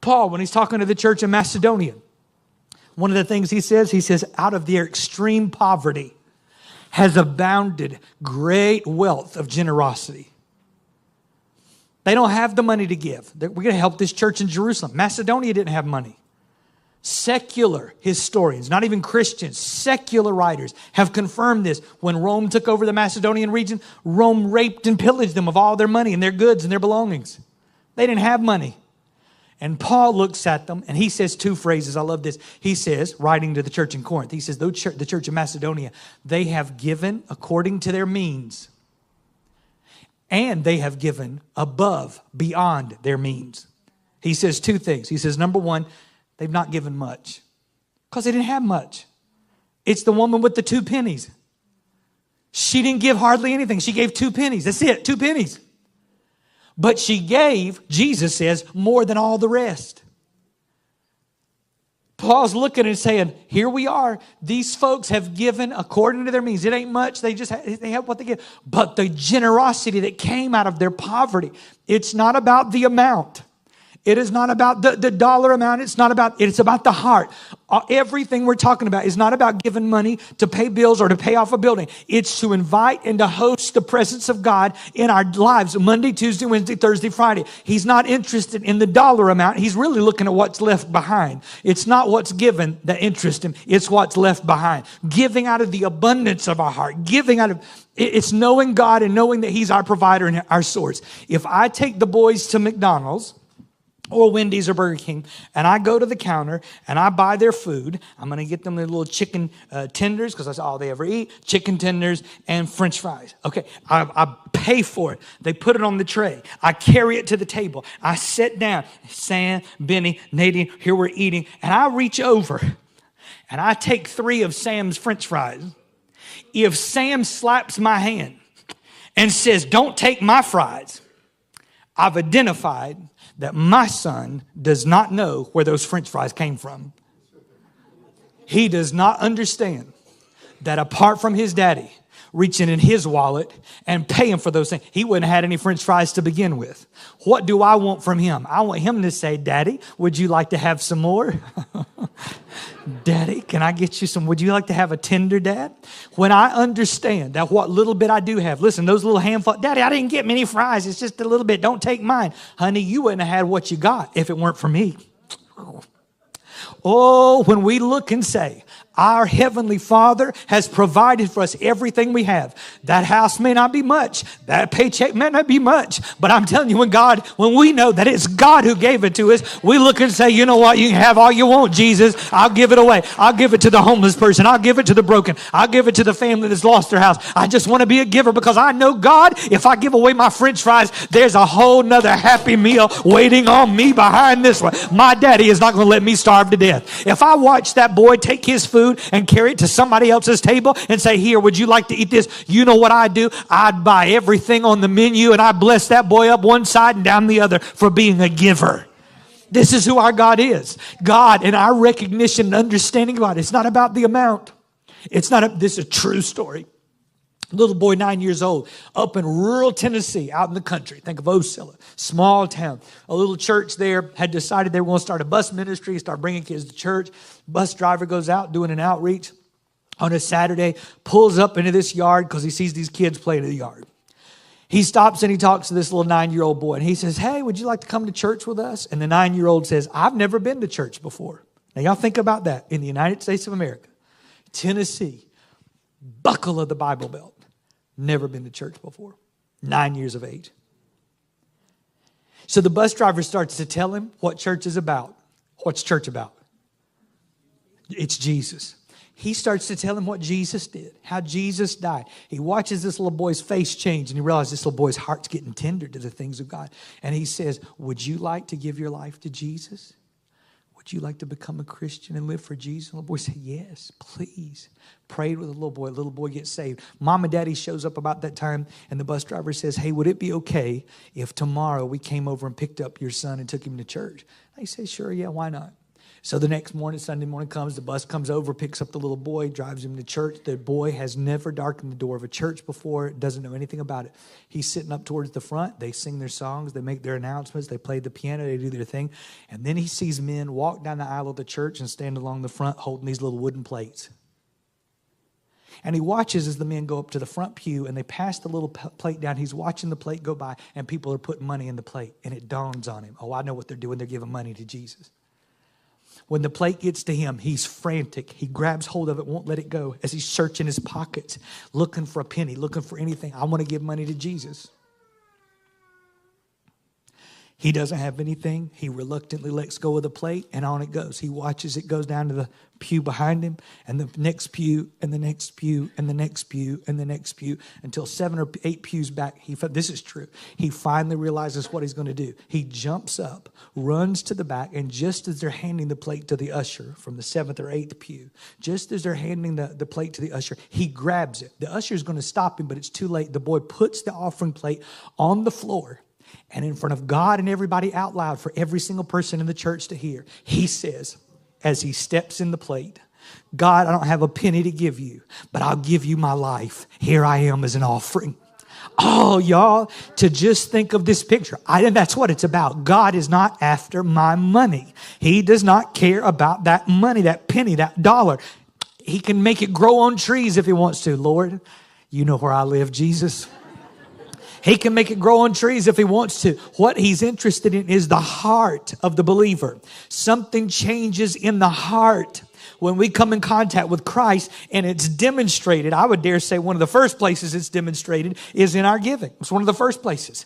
Paul, when he's talking to the church in Macedonia, one of the things he says, out of their extreme poverty has abounded great wealth of generosity. They don't have the money to give. We're going to help this church in Jerusalem. Macedonia didn't have money. Secular historians, not even Christians, secular writers have confirmed this. When Rome took over the Macedonian region, Rome raped and pillaged them of all their money and their goods and their belongings. They didn't have money. And Paul looks at them and he says two phrases. I love this. He says, writing to the church in Corinth, he says, the church of Macedonia, they have given according to their means. And they have given above, beyond their means. He says two things. He says, number one, they've not given much because they didn't have much. It's the woman with the 2 pennies. She didn't give hardly anything. She gave 2 pennies. That's it, 2 pennies. But she gave, Jesus says, more than all the rest. Paul's looking and saying, here we are. These folks have given according to their means. It ain't much. They have what they give. But the generosity that came out of their poverty, it's not about the amount. It is not about the dollar amount. It's about the heart. Everything we're talking about is not about giving money to pay bills or to pay off a building. It's to invite and to host the presence of God in our lives Monday, Tuesday, Wednesday, Thursday, Friday. He's not interested in the dollar amount. He's really looking at what's left behind. It's not what's given that interests him. It's what's left behind. Giving out of the abundance of our heart. It's knowing God and knowing that He's our provider and our source. If I take the boys to McDonald's, or Wendy's or Burger King, and I go to the counter and I buy their food, I'm going to get them their little chicken tenders because that's all they ever eat, chicken tenders and French fries. Okay, I pay for it. They put it on the tray. I carry it to the table. I sit down. Sam, Benny, Nadine, here we're eating, and I reach over and I take 3 of Sam's French fries. If Sam slaps my hand and says, don't take my fries, I've identified that my son does not know where those French fries came from. He does not understand that apart from his daddy reaching in his wallet and paying for those things, he wouldn't have had any French fries to begin with. What do I want from him? I want him to say, Daddy, would you like to have some more? Daddy, can I get you some? Would you like to have a tender, Dad? When I understand that what little bit I do have, listen, those little handful, Daddy, I didn't get many fries. It's just a little bit. Don't take mine. Honey, you wouldn't have had what you got if it weren't for me. Oh, when we look and say, our Heavenly Father has provided for us everything we have. That house may not be much. That paycheck may not be much. But I'm telling you, when we know that it's God who gave it to us, we look and say, you know what? You can have all you want, Jesus. I'll give it away. I'll give it to the homeless person. I'll give it to the broken. I'll give it to the family that's lost their house. I just want to be a giver because I know, God, if I give away my French fries, there's a whole nother happy meal waiting on me behind this one. My daddy is not going to let me starve to death. If I watch that boy take his food and carry it to somebody else's table and say, here, would you like to eat this? You know what I'd do? I'd buy everything on the menu and I'd bless that boy up one side and down the other for being a giver. This is who our God is. God and our recognition and understanding about it. It's not about the amount. This is a true story. Little boy, 9 years old, up in rural Tennessee, out in the country. Think of Ocilla, small town. A little church there had decided they were going to start a bus ministry, start bringing kids to church. Bus driver goes out doing an outreach on a Saturday, pulls up into this yard because he sees these kids playing in the yard. He stops and he talks to this little 9-year-old boy, and he says, hey, would you like to come to church with us? And the 9-year-old says, I've never been to church before. Now, y'all think about that. In the United States of America, Tennessee, buckle of the Bible Belt. Never been to church before. 9 years of age. So the bus driver starts to tell him what church is about. What's church about? It's Jesus. He starts to tell him what Jesus did, how Jesus died. He watches this little boy's face change and he realizes this little boy's heart's getting tender to the things of God. And he says, would you like to give your life to Jesus? Would you like to become a Christian and live for Jesus? And the little boy said, yes, please. Prayed with the little boy. The little boy gets saved. Mom and Daddy shows up about that time, and the bus driver says, hey, would it be okay if tomorrow we came over and picked up your son and took him to church? And he says, sure, yeah, why not? So the next morning, Sunday morning comes, the bus comes over, picks up the little boy, drives him to church. The boy has never darkened the door of a church before, doesn't know anything about it. He's sitting up towards the front. They sing their songs. They make their announcements. They play the piano. They do their thing. And then he sees men walk down the aisle of the church and stand along the front holding these little wooden plates. And he watches as the men go up to the front pew and they pass the little plate down. He's watching the plate go by and people are putting money in the plate. And it dawns on him, oh, I know what they're doing. They're giving money to Jesus. When the plate gets to him, he's frantic. He grabs hold of it, won't let it go as he's searching his pockets, looking for a penny, looking for anything. I want to give money to Jesus. He doesn't have anything. He reluctantly lets go of the plate, and on it goes. He watches it goes down to the pew behind him, and the next pew, and the next pew, and the next pew, and the next pew, until 7 or 8 pews back. This is true. He finally realizes what he's going to do. He jumps up, runs to the back, and just as they're handing the plate to the usher from the 7th or 8th pew, just as they're handing the plate to the usher, he grabs it. The usher's going to stop him, but it's too late. The boy puts the offering plate on the floor. And in front of God and everybody out loud for every single person in the church to hear, he says, as he steps in the plate, God, I don't have a penny to give you, but I'll give you my life. Here I am as an offering. Oh, y'all, to just think of this picture. That's what it's about. God is not after my money. He does not care about that money, that penny, that dollar. He can make it grow on trees if he wants to. Lord, you know where I live, Jesus. He can make it grow on trees if he wants to. What he's interested in is the heart of the believer. Something changes in the heart when we come in contact with Christ, and it's demonstrated. I would dare say one of the first places it's demonstrated is in our giving. It's one of the first places.